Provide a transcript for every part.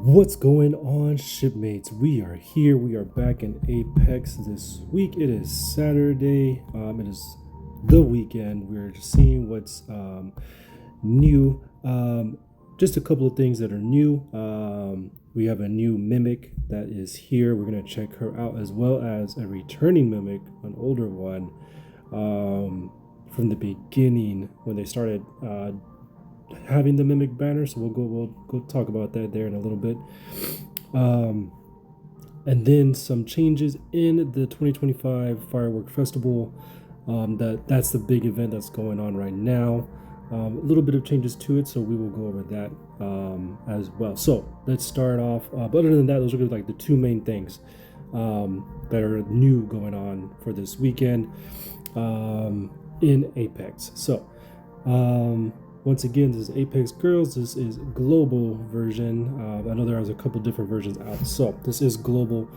What's going on, shipmates? We are here. We are back in Apex this week. It is Saturday. It is the weekend. We're seeing what's new. Just a couple of things that are new. We have a new Mimic that is here. We're going to check her out, as well as a returning Mimic, an older one, from the beginning when they started having the Mimic banner. So we'll go talk about that there in a little bit. And then some changes in the 2025 Firework Festival. That's the big event that's going on right now. A little bit of changes to it, so we will go over that as well. So let's start off. But other than that, those are like the two main things that are new going on for this weekend in Apex. So once again, this is Apex Girls. This is global version. I know there was a couple different versions out, so this is global.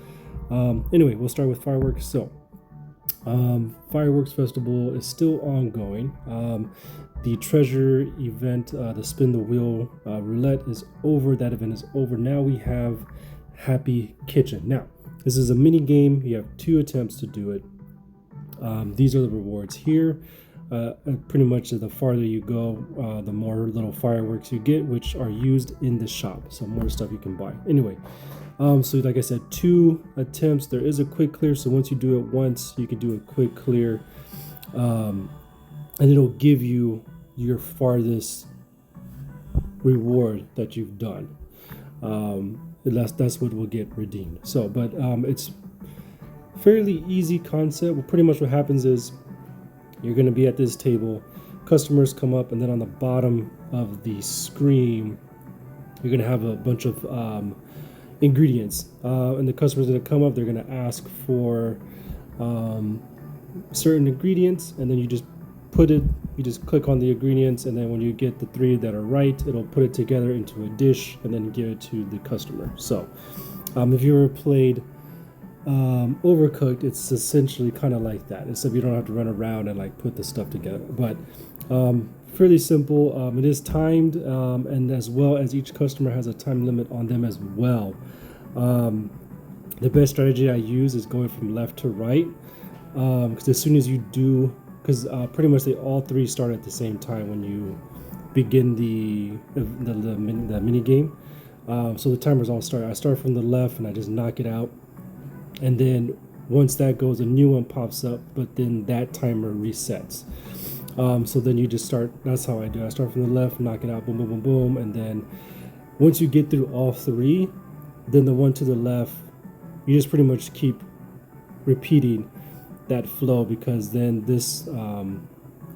Anyway, we'll start with fireworks. So Fireworks Festival is still ongoing. The treasure event, the spin the wheel roulette, is over. That event is over. Now we have Happy Kitchen. Now, this is a mini game. You have 2 attempts to do it. These are the rewards here. Pretty much the farther you go, the more little fireworks you get, which are used in the shop. So more stuff you can buy. Anyway, so like I said, 2 attempts. There is a quick clear. So once you do it once, you can do a quick clear, and it'll give you your farthest reward that you've done. That's what will get redeemed. So, but it's fairly easy concept. Well, pretty much what happens is, you're going to be at this table, customers come up, and then on the bottom of the screen, you're going to have a bunch of ingredients. And the customer's going to come up, they're going to ask for certain ingredients, and then you just click on the ingredients, and then when you get the 3 that are right, it'll put it together into a dish and then give it to the customer. So if you ever played Overcooked, it's essentially kind of like that, except you don't have to run around and like put the stuff together. But fairly simple. It is timed, and as well as each customer has a time limit on them as well. The best strategy I use is going from left to right, because as soon as you do, because pretty much they all 3 start at the same time when you begin the mini game. So the timers all start. I start from the left and I just knock it out. And then once that goes, a new one pops up, but then that timer resets. So then you just start, that's how I do. I start from the left, knock it out, boom, boom, boom, boom. And then once you get through all 3, then the one to the left, you just pretty much keep repeating that flow, because then this,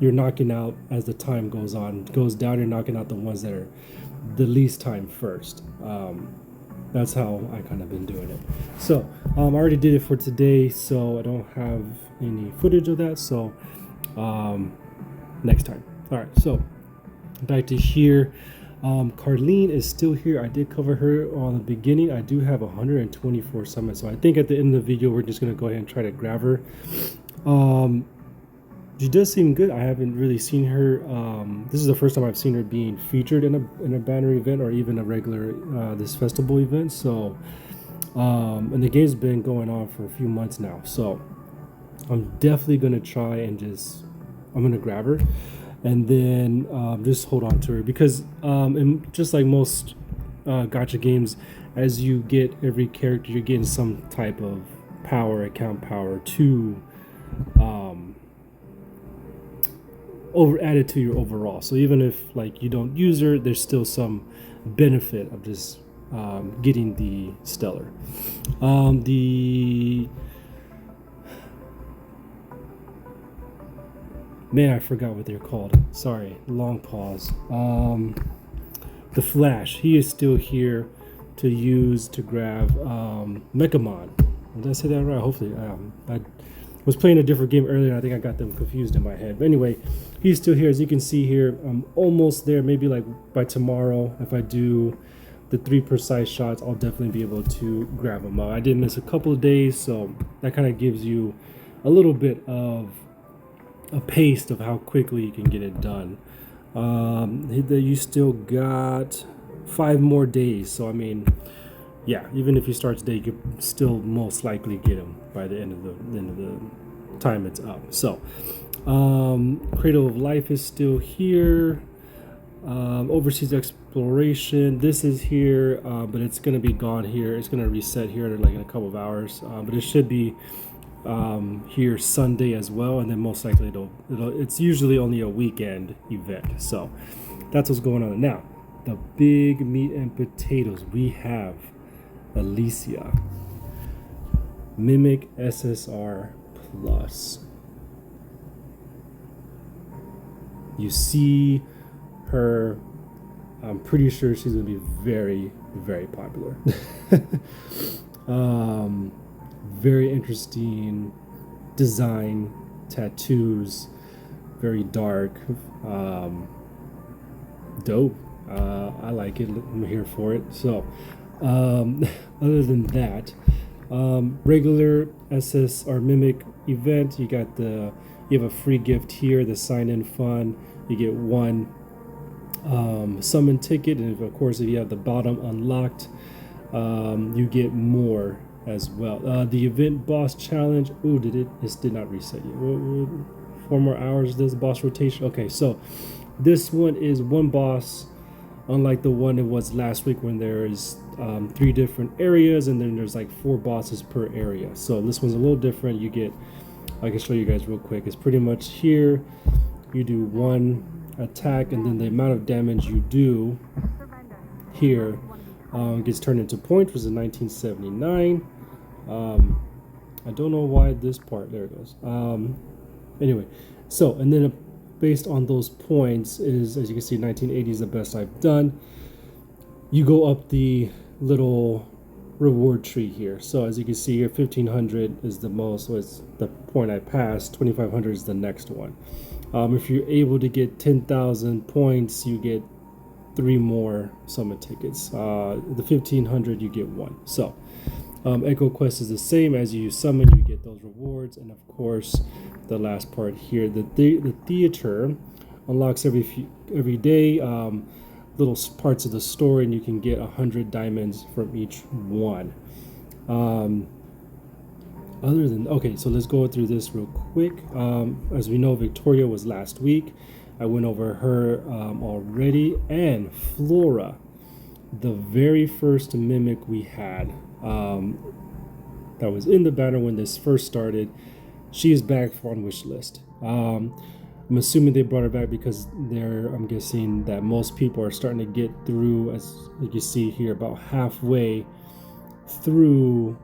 you're knocking out as the time goes on. It goes down, you're knocking out the ones that are the least time first. That's how I kind of been doing it. So I already did it for today, so I don't have any footage of that. So next time. All right, so back to here. Carleen is still here. I did cover her on the beginning. I do have 124 summons, so I think at the end of the video we're just gonna go ahead and try to grab her. She does seem good. I haven't really seen her. This is the first time I've seen her being featured in a banner event, or even a regular this festival event. So, and the game's been going on for a few months now. So, I'm definitely gonna try and I'm gonna grab her, and then just hold on to her, because and just like most gacha games, as you get every character, you're getting some type of power, account power to added to your overall. So even if like you don't use her, there's still some benefit of just getting the stellar. I forgot what they're called. Sorry, long pause. The Flash, he is still here to use to grab Mechamon. Did I say that right? Hopefully. I was playing a different game earlier, and I think I got them confused in my head. But anyway, he's still here. As you can see here, I'm almost there. Maybe like by tomorrow, if I do the 3 precise shots, I'll definitely be able to grab him. I did miss a couple of days, so that kind of gives you a little bit of a paste of how quickly you can get it done. You still got 5 more days. So I mean, yeah, even if you start today, you could still most likely get them by the end of the time it's up. So Cradle of Life is still here. Overseas exploration, this is here, but it's going to be gone here. It's going to reset here like in a couple of hours, but it should be here Sunday as well, and then most likely it's usually only a weekend event. So that's what's going on now. The big meat and potatoes, we have Elisa Mimic SSR Plus. You see her, I'm pretty sure she's going to be very, very popular. Very interesting design, tattoos, very dark, dope. I like it. I'm here for it. So, other than that, regular SSR Mimic event, you have a free gift here, the sign-in fun. You get one summon ticket, and of course, if you have the bottom unlocked, you get more as well. The event boss challenge. Ooh, this did not reset yet. 4 more hours. This boss rotation. Okay, so this one is one boss, unlike the one it was last week when there is 3 different areas, and then there's like 4 bosses per area. So this one's a little different. You get, I can show you guys real quick. It's pretty much here. You do 1 attack, and then the amount of damage you do here gets turned into points, which is 1979. I don't know why this part, there it goes. Anyway, so, and then based on those points is, as you can see, 1980 is the best I've done. You go up the little reward tree here. So as you can see here, 1500 is the most, was the point I passed. 2500 is the next one. If you're able to get 10,000 points, you get 3 more summon tickets. The 1500, you get 1. So Echo Quest is the same. As you summon, you get those rewards, and of course the last part here, the theater unlocks every day little parts of the story, and you can get 100 diamonds from each one. Other than, okay, so let's go through this real quick. As we know, Victoria was last week. I went over her already, and Flora, the very first mimic we had that was in the banner when this first started. She is back on wish list. I'm assuming they brought her back because I'm guessing that most people are starting to get through, as you can see here, about halfway through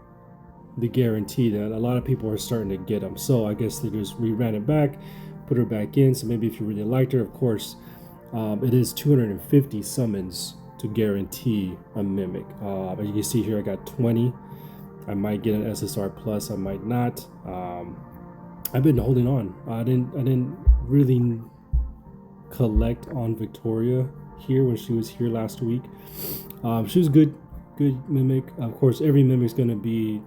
the guarantee, that a lot of people are starting to get them. So I guess they just reran it back, put her back in. So maybe if you really liked her, of course, it is 250 summons to guarantee a mimic. As you can see here, I got 20. I might get an SSR plus, I might not. I've been holding on. I didn't really collect on Victoria here when she was here last week. She was good mimic. Of course, every mimic's going to be,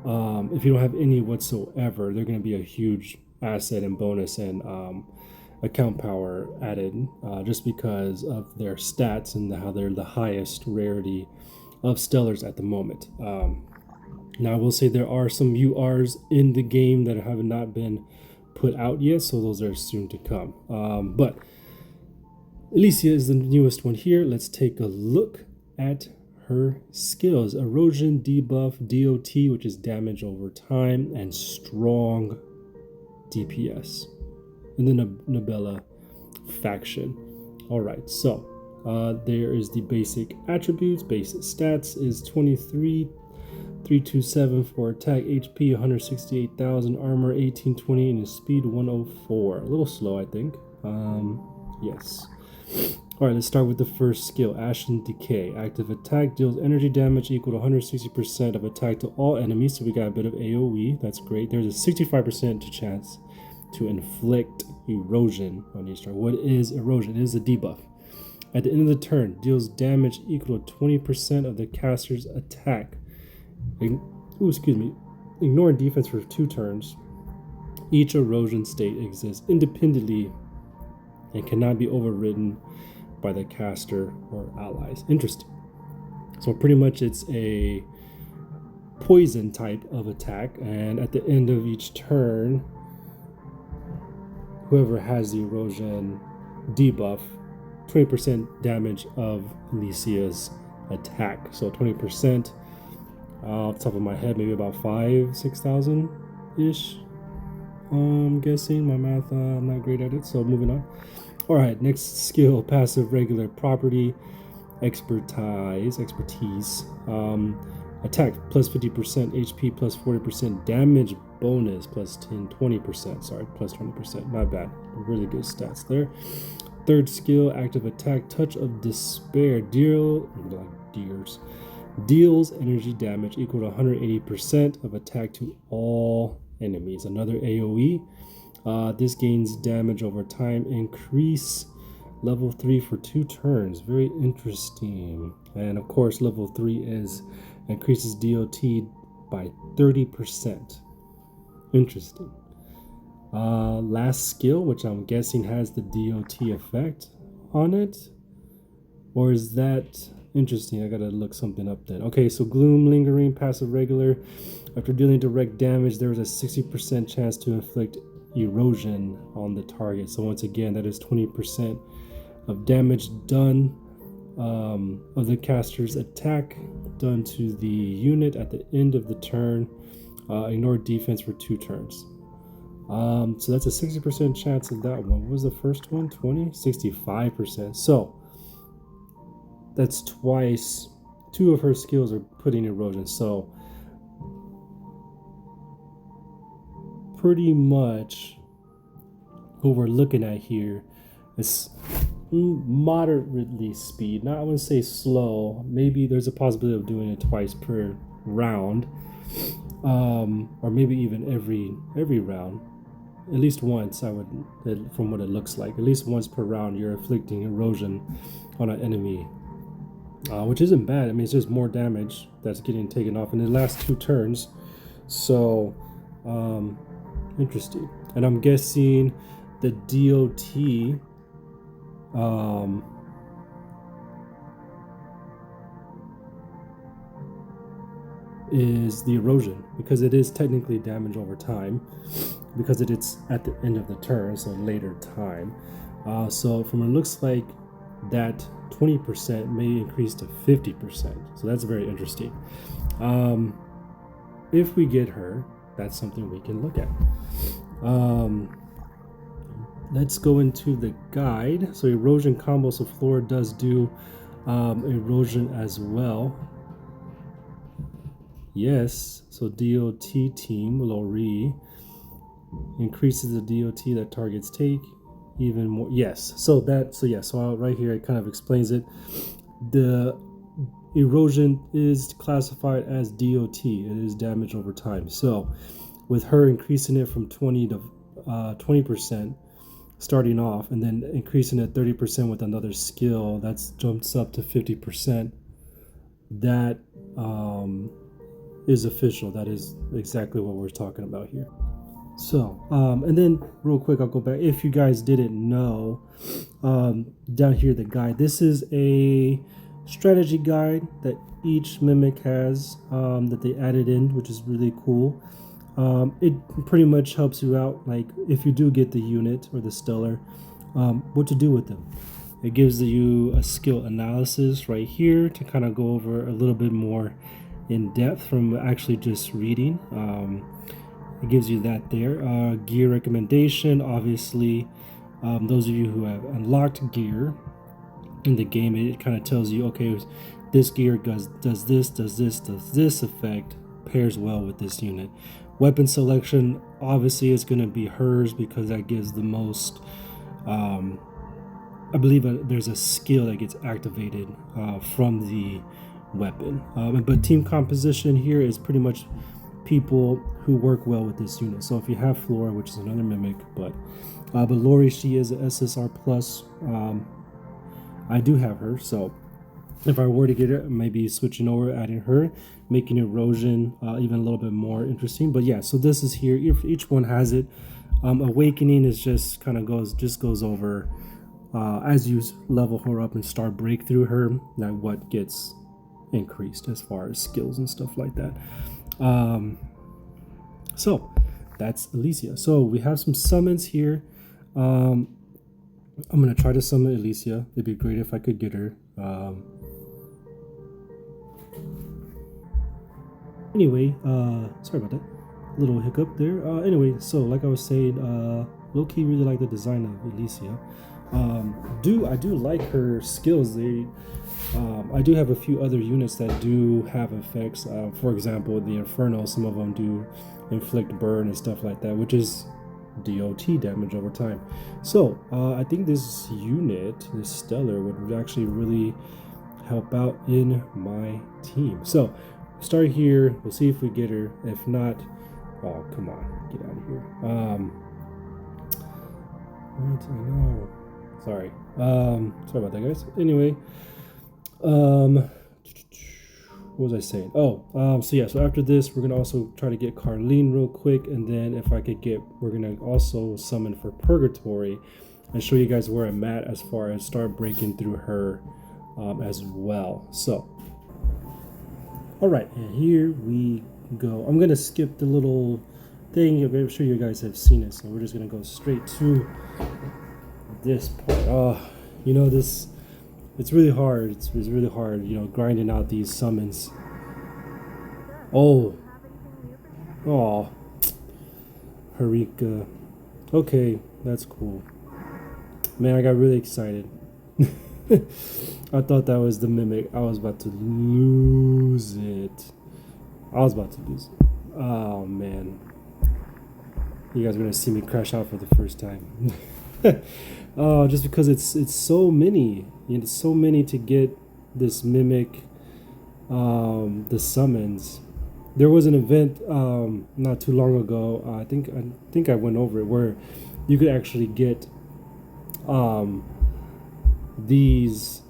if you don't have any whatsoever, they're going to be a huge asset and bonus and account power added, just because of their stats and how they're the highest rarity of stellars at the moment. Now I will say there are some URs in the game that have not been put out yet, so those are soon to come. But Elisa is the newest one here. Let's take a look at her skills. Erosion, debuff, DOT, which is damage over time, and strong DPS. And then a Nabella faction. All right, so there is the basic attributes. Basic stats is 23,327 for attack, HP 168,000, armor 1820, and his speed 104. A little slow, I think. Yes. All right, let's start with the first skill, Ashen Decay. Active attack deals energy damage equal to 160% of attack to all enemies. So we got a bit of AoE. That's great. There's a 65% chance to inflict erosion on each target. What is erosion? It is a debuff. At the end of the turn, deals damage equal to 20% of the caster's attack. Ignoring defense for 2 turns. Each erosion state exists independently and cannot be overridden by the caster or allies. Interesting. So pretty much it's a poison type of attack, and at the end of each turn, whoever has the erosion debuff, 20% damage of Elisia's attack. So 20%, off the top of my head, maybe about 6,000 ish. I'm guessing. My math, I'm not great at it, so moving on. All right, next skill, passive regular property, expertise, attack plus 50%, HP plus 40%, damage bonus plus 20%, sorry, plus 20%, not bad, really good stats there. Third skill, active attack, touch of despair, deals energy damage equal to 180% of attack to all enemies. Another AoE. This gains damage over time, increase level 3 for 2 turns. Very interesting. And of course, level 3 is increases DOT by 30%. Interesting. Last skill, which I'm guessing has the DOT effect on it, or is that interesting? I gotta look something up then. Okay, so gloom lingering, passive regular. After dealing direct damage, there is a 60% chance to inflict erosion on the target. So once again, that is 20% of damage done of the caster's attack done to the unit at the end of the turn. Ignore defense for 2 turns. So that's a 60% chance of that one. What was the first one? 20? 65%. So that's twice. 2 of her skills are putting erosion. So pretty much what we're looking at here is moderately speed. Not, I wouldn't say slow. Maybe there's a possibility of doing it twice per round, or maybe even every round. At least once, I would, from what it looks like, at least once per round, you're inflicting erosion on an enemy, which isn't bad. I mean, it's just more damage that's getting taken off in the last 2 turns. So, interesting. And I'm guessing the DOT is the erosion, because it is technically damage over time, because it's at the end of the turn, so later time. So from it looks like that 20% may increase to 50%. So that's very interesting. If we get her, that's something we can look at. Let's go into the guide. So erosion combo, so Flora does do erosion as well. Yes, so DOT team, Lori, increases the DOT that targets take even more. Yes, so right here it kind of explains it. The erosion is classified as DOT. It is damage over time. So with her increasing it from 20 to 20% starting off, and then increasing it 30% with another skill, that's jumps up to 50%. That is official. That is exactly what we're talking about here. So, and then real quick, I'll go back. If you guys didn't know, down here, the guide, this is a strategy guide that each Mimic has, that they added in, which is really cool. It pretty much helps you out, like if you do get the unit or the stellar, what to do with them. It gives you a skill analysis right here to kind of go over a little bit more in depth from actually just reading. It gives you that there. Gear recommendation, obviously, those of you who have unlocked gear in the game, it kind of tells you, okay, this gear does this effect, pairs well with this unit. Weapon selection obviously is going to be hers, because that gives the most, I believe there's a skill that gets activated from the weapon. But team composition here is pretty much people who work well with this unit. So if you have Flora, which is another Mimic, but Lori, she is an SSR plus. I do have her, so if I were to get her, maybe switching over, adding her, making erosion even a little bit more interesting. But yeah, so this is here. If each one has it. Awakening is just kind of goes over as you level her up and start breakthrough her, like what gets increased as far as skills and stuff like that. So that's Elisa. So we have some summons here. I'm gonna try to summon Elisa. It'd be great if I could get her. Anyway, sorry about that little hiccup there. Anyway, so like I was saying, low-key really like the design of Elisa. I do like her skills. I do have a few other units that do have effects. For example, the Inferno, some of them do inflict burn and stuff like that, which is DOT damage over time. So I think this unit, this Stellar, would actually really help out in my team. So start here. We'll see if we get her. If not, oh come on, get out of here. What? I know. Sorry. Sorry about that, guys. Anyway, what was I saying? Oh, so yeah, so after this, we're gonna also try to get Carleen real quick, and then if I could get, we're gonna also summon for Purgatory and show you guys where I'm at as far as start breaking through her as well. So, all right, and here we go. I'm gonna skip the little thing. I'm sure you guys have seen it, so we're just gonna go straight to this part. Oh, you know, this, it's really hard. It's really hard, you know, grinding out these summons. Oh, Harika. Okay, that's cool. Man, I got really excited. I thought that was the Mimic. I was about to lose it. Oh man, you guys are gonna see me crash out for the first time. Oh, just because it's so many. You know, so many to get this Mimic, the summons. There was an event not too long ago. I think I went over it, where you could actually get these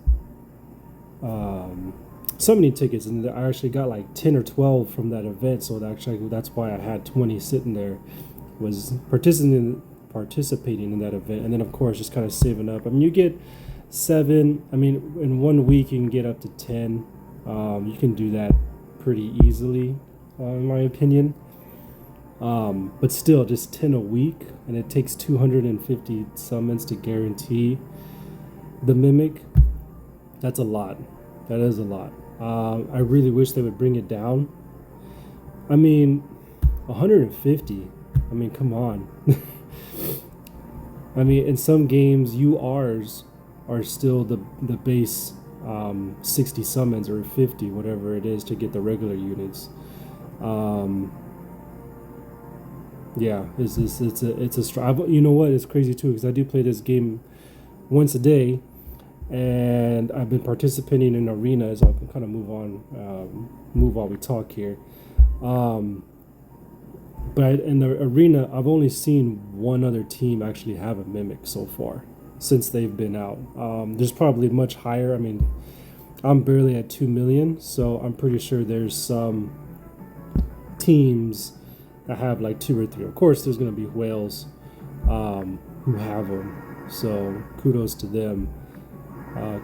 summoning tickets, and I actually got like 10 or 12 from that event. So that's why I had 20 sitting there, was participating in that event, and then of course just kind of saving up. I mean, you get 7. I mean, in 1 week you can get up to 10. You can do that pretty easily, in my opinion. But still, just 10 a week, and it takes 250 summons to guarantee the Mimic. That's a lot. That is a lot. I really wish they would bring it down. I mean, 150. I mean, come on. I mean, in some games, URs are still the base 60 summons or 50, whatever it is, to get the regular units. Yeah, it's a you know what? It's crazy too, because I do play this game once a day, and I've been participating in arenas. I can kind of move while we talk here. But in the arena, I've only seen one other team actually have a Mimic so far since they've been out. There's probably much higher. I mean, I'm barely at 2 million, so I'm pretty sure there's some teams that have like 2 or 3. Of course, there's going to be whales who have them, so kudos to them,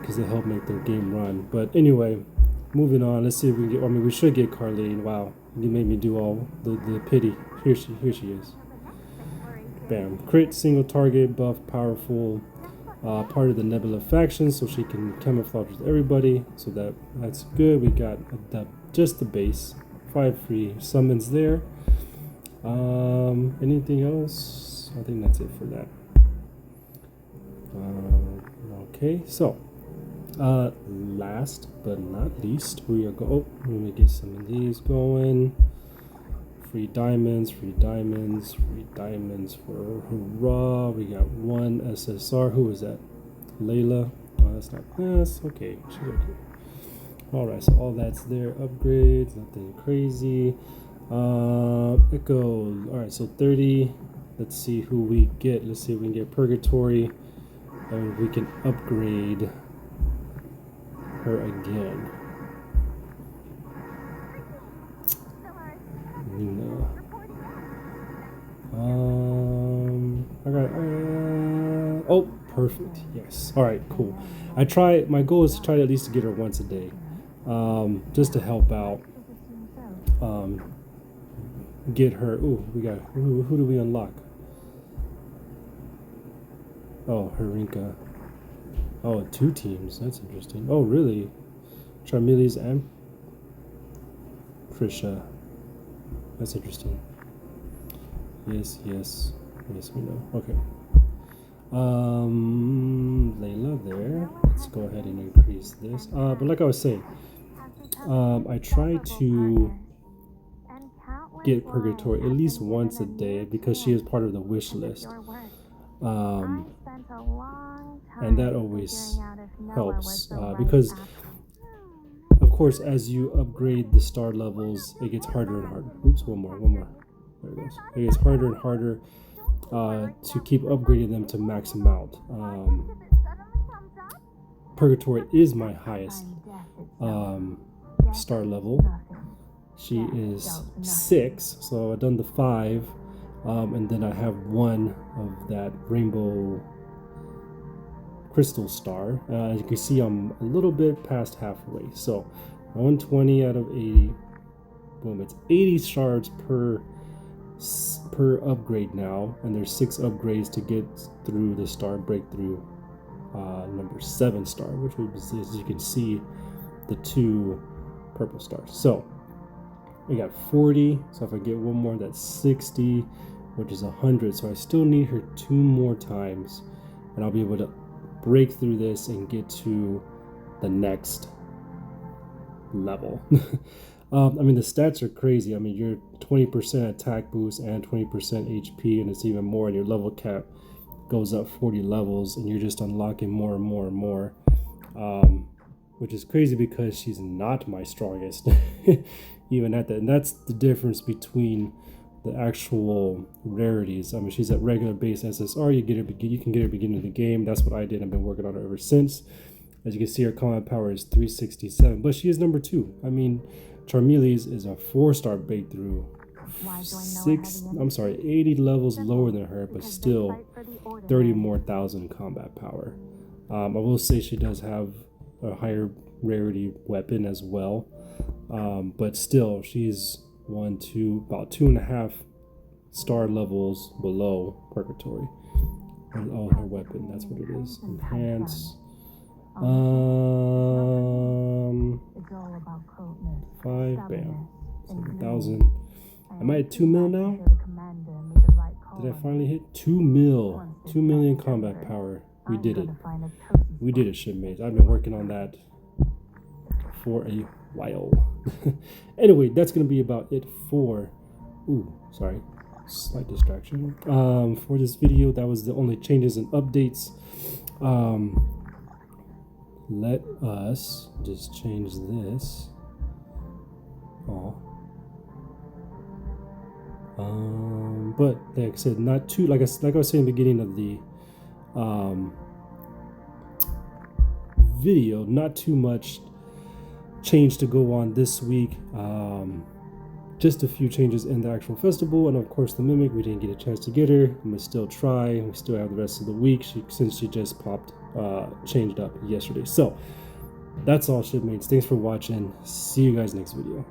because they help make their game run. But anyway, moving on. Let's see if we can get. I mean, we should get Carleen. Wow, you made me do all the pity. Here she is. Bam. Crit, single target, buff, powerful, part of the Nebula faction, so she can camouflage with everybody. So that's good. We got just the base. 5 free summons there. Anything else? I think that's it for that. Okay, so last but not least, we are let me get some of these going. Free diamonds for hurrah. We got 1 SSR. Who is that? Layla. Oh, that's not. That's okay. She's okay. All right, so all that's there. Upgrades, nothing crazy. Echo. All right, so 30. Let's see who we get. Let's see if we can get Purgatory, and we can upgrade her again. No. I got. Oh, Perfect. Yes. All right. Cool. My goal is to try at least to get her once a day, just to help out. Get her. Ooh, we got. Who do we unlock? Oh, Harinka. Oh, 2 teams. That's interesting. Oh, really? Charmele's and Prisha. That's interesting. Yes, we know. Okay. Layla there. Let's go ahead and increase this. But like I was saying, I try to get Purgatory at least once a day because she is part of the wish list. And that always helps because, of course, as you upgrade the star levels, it gets harder and harder. Oops, one more. There it goes. It gets harder and harder to keep upgrading them to max them out. Purgatory is my highest star level. She is 6, so I've done the 5, and then I have 1 of that rainbow crystal star. As you can see, I'm a little bit past halfway. So 120 out of 80. Boom, it's 80 shards per upgrade now, and there's 6 upgrades to get through the star breakthrough number 7 star, which would be, as you can see, the 2 purple stars. So we got 40, so if I get 1 more, that's 60, which is 100. So I still need her 2 more times, and I'll be able to break through this and get to the next level. I mean, the stats are crazy. I mean, you're 20% attack boost and 20% HP, and it's even more, and your level cap goes up 40 levels, and you're just unlocking more and more and more, which is crazy because she's not my strongest, even at that. And that's the difference between the actual rarities. I mean, she's at regular base SSR. You can get her beginning of the game. That's what I did. I've been working on her ever since. As you can see, her combat power is 367, but she is number 2. I mean, Charmele's is a 4-star breakthrough. 80 levels lower than her, but still 30 more thousand combat power. I will say she does have a higher rarity weapon as well, but still, she's about 2.5 star levels below Purgatory. And her weapon, that's what it is. Enhance. 5, bam. 7,000. Am I at 2 mil now? Did I finally hit 2 mil? 2 million combat power. We did it. We did it, Shipmates. I've been working on that for a while. Anyway, that's going to be about it for... Ooh, sorry. Slight distraction. For this video, that was the only changes and updates. Let us just change this. But like I said, not too like I was saying in the beginning of the video, not too much change to go on this week. Just a few changes in the actual festival, and of course the Mimic, we didn't get a chance to get her. I'm gonna still try. We still have the rest of the week since she just changed up yesterday. So that's all, Shipmates. Thanks for watching. See you guys next video.